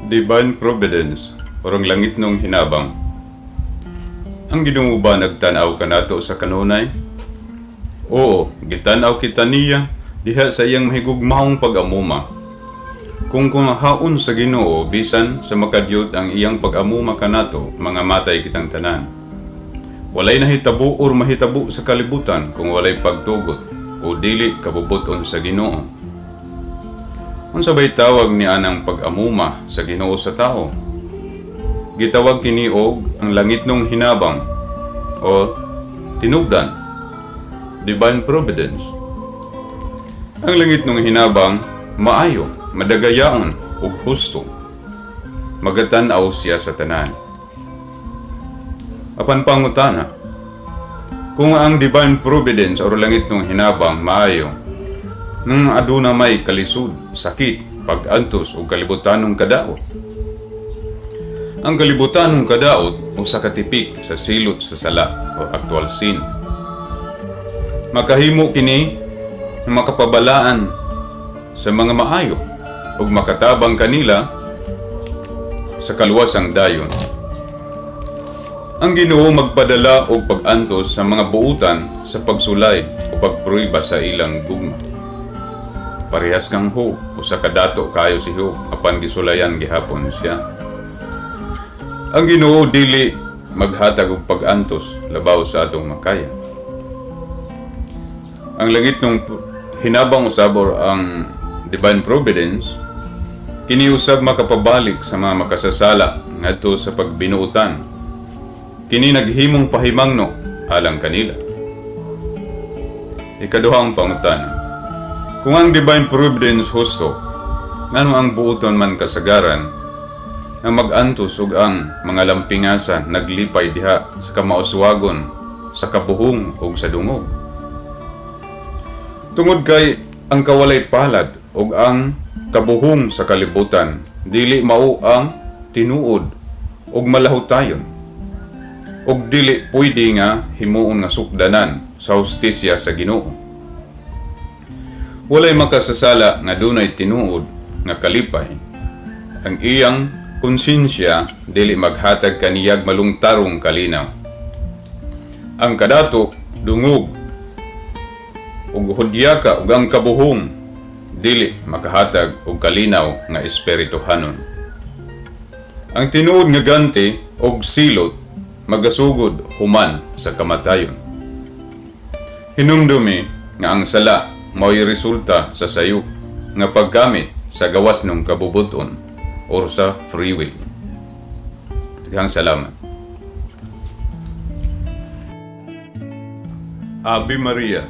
Divine Providence, orong langit nung hinabang. Ang Ginoo ba nagtanaw kanato sa kanunay? Oo, gitanaw kita niya diha sa iyang mahigugmahong pag-amuma. Kung haon sa Ginoo bisan sa makadyot ang iyang pag-amuma kanato, mga matay kitang tanan. Walay nahitabo or mahitabo sa kalibutan kung walay pagtugot o dili kabubuton sa Ginoo. Unsa bay tawag ni anang pag-amuma sa Ginoo sa tao? Gitawag kini og ang langit nung hinabang o tinubdan, Divine Providence. Ang langit nung hinabang maayo, madagayaon ug husto. Magatan-aw siya sa tanan. Apan pangutana, kung ang Divine Providence o langit nung hinabang maayo, nang aduna may kalisod, sakit, pag-antos o kalibutanong kadaot. Ang kalibutanong kadaot o sa katipik sa silot sa sala o actual sin. Makahimo kini makapabalaan sa mga maayo o makatabang kanila sa kaluwasang dayon. Ang Ginoo magpadala og pag-antos sa mga buutan sa pagsulay o pagpruiba sa ilang gugma. Parehas kang ho, usa ka dato kayo si ho, apan gisulayan gihapon siya. Ang Ginoo dili maghatag og pag-antos labaw sa atong makaya. Ang langit nung hinabang usabor ang Divine Providence, kini usab makapabalik sa mga makasasala ngadto sa pagbinuutan. Kini naghimong pahimangno alang kanila. Ikaduhang pangutana, kung ang Divine Providence husto, ngano ang buuton man kasagaran, ang mag-antos ug ang mga lampingasan naglipay diha sa kamauswagon, sa kabuhong ug sa dungog. Tungod kay ang kawalay palad ug ang kabuhong sa kalibutan, dili mao ang tinuod ug malahutayon. Ug dili pwede nga himuon nga sukdanan sa hustisya sa Ginoo. Walay makasasala nga dunay tinuod nga kalipay. Ang iyang konsensya dili maghatag kaniyag malungtarong kalinaw. Ang kadato, dungog, ug hudyaka ug ang kabuhong dili makahatag og kalinaw nga espirituhanon. Ang tinuod nga ganti og silot magasugod human sa kamatayon. Hinumdumi nga ang sala mao'y resulta sa sayop nga paggamit sa gawas ng kabubuton o sa free will. Daghang salamat. Ave Maria,